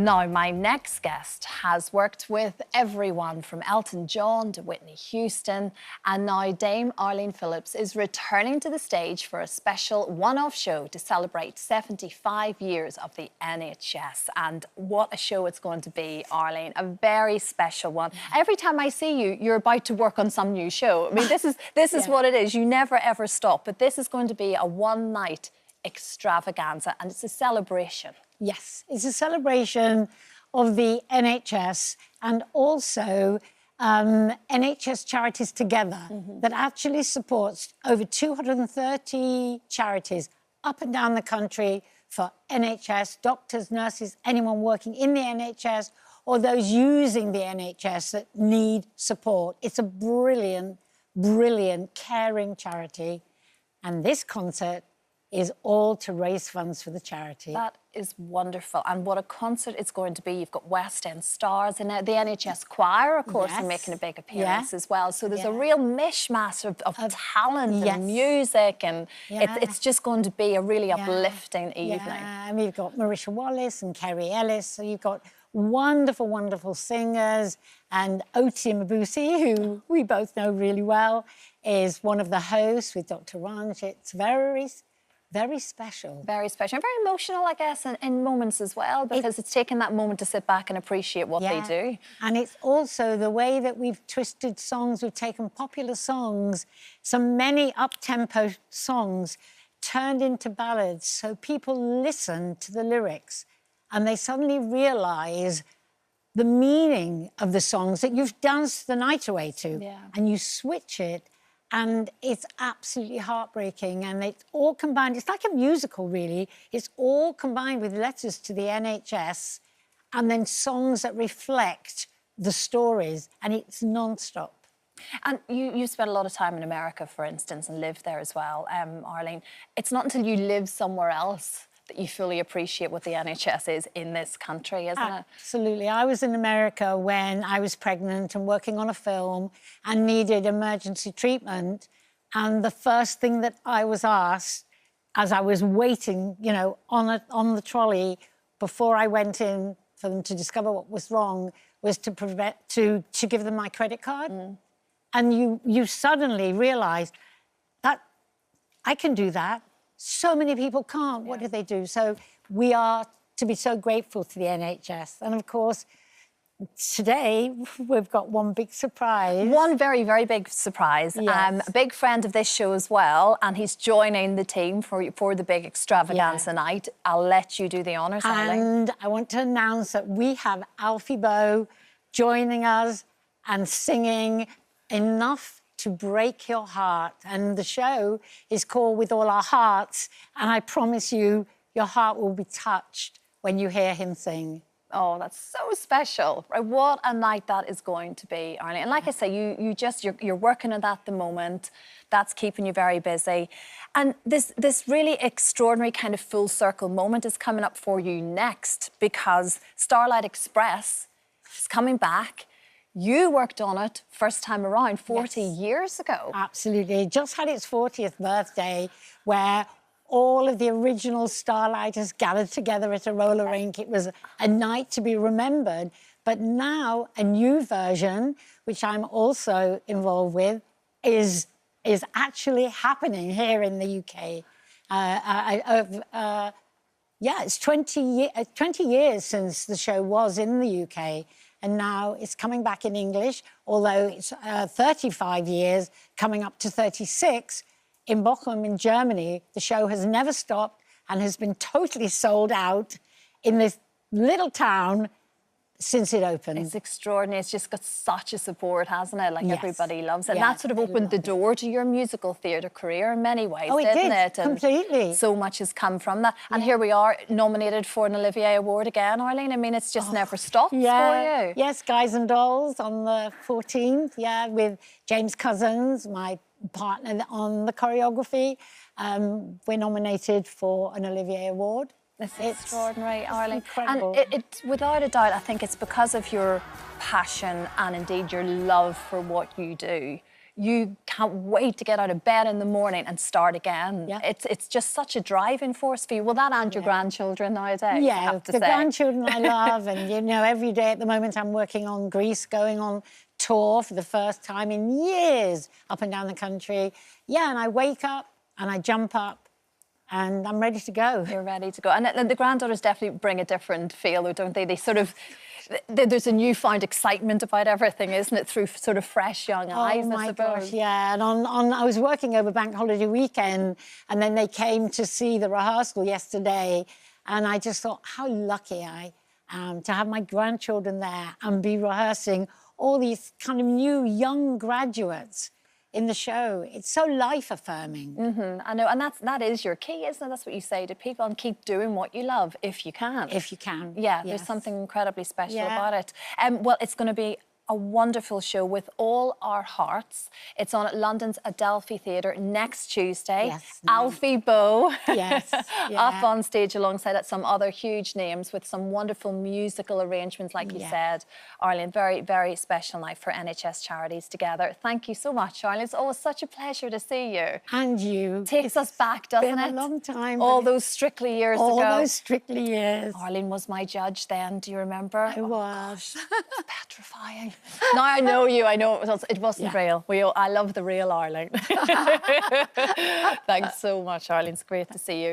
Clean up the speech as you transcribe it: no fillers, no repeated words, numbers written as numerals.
Now, my next guest has worked with everyone from Elton John to Whitney Houston, and now Dame Arlene Phillips is returning to the stage for a special one-off show to celebrate 75 years of the NHS. And what a show it's going to be, Arlene, a very special one. Every time I see you, you're about to work on some new show. I mean, this is what it is. You never, ever stop. But this is going to be a one-night extravaganza, and it's a celebration. Yes, it's a celebration of the NHS and also NHS Charities Together that actually supports over 230 charities up and down the country for NHS, doctors, nurses, anyone working in the NHS or those using the NHS that need support. It's a brilliant, brilliant, caring charity. And this concert is all to raise funds for the charity. That is wonderful. And what a concert it's going to be. You've got West End stars and the NHS choir, of course, are making a big appearance as well. So there's a real mishmash of talent and music, and it's just going to be a really uplifting evening. And we've got Marisha Wallace and Kerry Ellis. So you've got wonderful, wonderful singers. And Oti Mabuse, who we both know really well, is one of the hosts with Dr. Ranj. It's very special. Very special. And very emotional, I guess, in moments as well, because it's taken that moment to sit back and appreciate what they do. And it's also the way that we've twisted songs. We've taken popular songs, many up-tempo songs, turned into ballads, so people listen to the lyrics and they suddenly realise the meaning of the songs that you've danced the night away to. And you switch it, and it's absolutely heartbreaking, and it's all combined. It's like a musical, really. It's all combined with letters to the NHS and then songs that reflect the stories, and it's non-stop. And you spent a lot of time in America, for instance, and lived there as well, Arlene. It's not until you live somewhere else that you fully appreciate what the NHS is in this country, isn't it? Absolutely. I was in America when I was pregnant and working on a film and needed emergency treatment. And the first thing that I was asked as I was waiting, you know, on the trolley before I went in for them to discover what was wrong was to give them my credit card. And you suddenly realise that I can do that. So many people can't. What do they do? So we are to be so grateful to the NHS. And of course, today we've got one big surprise. One very, very big surprise. A big friend of this show as well, and he's joining the team for the big extravaganza night. I'll let you do the honours, Arlene. And I want to announce that we have Alfie Boe joining us and singing Enough to Break Your Heart. And the show is called With All Our Hearts. And I promise you, your heart will be touched when you hear him sing. Oh, that's so special. Right? What a night that is going to be, Arlene. And like I say, you're working on that at the moment. That's keeping you very busy. And this really extraordinary kind of full circle moment is coming up for you next, because Starlight Express is coming back. You worked on it first time around 40 years ago. Absolutely. It just had its 40th birthday, where all of the original Starlighters gathered together at a roller rink. It was a night to be remembered. But now a new version, which I'm also involved with, is actually happening here in the UK. It's 20 years since the show was in the UK. And now it's coming back in English, although it's 35 years, coming up to 36. In Bochum in Germany, the show has never stopped and has been totally sold out in this little town since it opened. It's extraordinary. It's just got such a support, hasn't it? Like everybody loves it. And that sort of opened the door to your musical theatre career in many ways, didn't it? And completely. So much has come from that. And here we are, nominated for an Olivier Award again, Arlene. I mean, it's just never stopped for you. Yes, Guys and Dolls on the 14th, with James Cousins, my partner on the choreography. We're nominated for an Olivier Award. It's extraordinary, Arlene. Incredible. And it, without a doubt, I think it's because of your passion and indeed your love for what you do. you can't wait to get out of bed in the morning and start again. Yeah. It's just such a driving force for you. Well, that and your grandchildren nowadays, I Yeah, have to the say. grandchildren I love, and you know, every day at the moment I'm working on Greece, going on tour for the first time in years, up and down the country. Yeah, and I wake up and I jump up and I'm ready to go. You're ready to go. And the granddaughters definitely bring a different feel, though, don't they? They sort of, there's a newfound excitement about everything, isn't it? Through sort of fresh young eyes, Oh I my suppose. gosh, yeah. And I was working over bank holiday weekend, and then they came to see the rehearsal yesterday, and I just thought how lucky I am to have my grandchildren there and be rehearsing all these kind of new young graduates in the show. It's so life-affirming. I know, and that is your key, isn't it? That's what you say to people, and keep doing what you love if you can. If you can. Yeah, Yes. there's something incredibly special Yeah. about it. Well, it's going to be a wonderful show with all our hearts. It's on at London's Adelphi Theatre next Tuesday. Yes. Alfie Boe Yes, up yeah. on stage alongside some other huge names with some wonderful musical arrangements, like you Yeah. said. Arlene, very, very special night for NHS charities together. Thank you so much, Arlene. It's always such a pleasure to see you. And you. Takes us back, doesn't been it? a long time. All but those Strictly years all ago. those Strictly years. Arlene was my judge then, do you remember? I was. It's petrifying. Now I know you, I know it wasn't Yeah. real. I love the real Arlene. Thanks so much, Arlene. It's great to see you.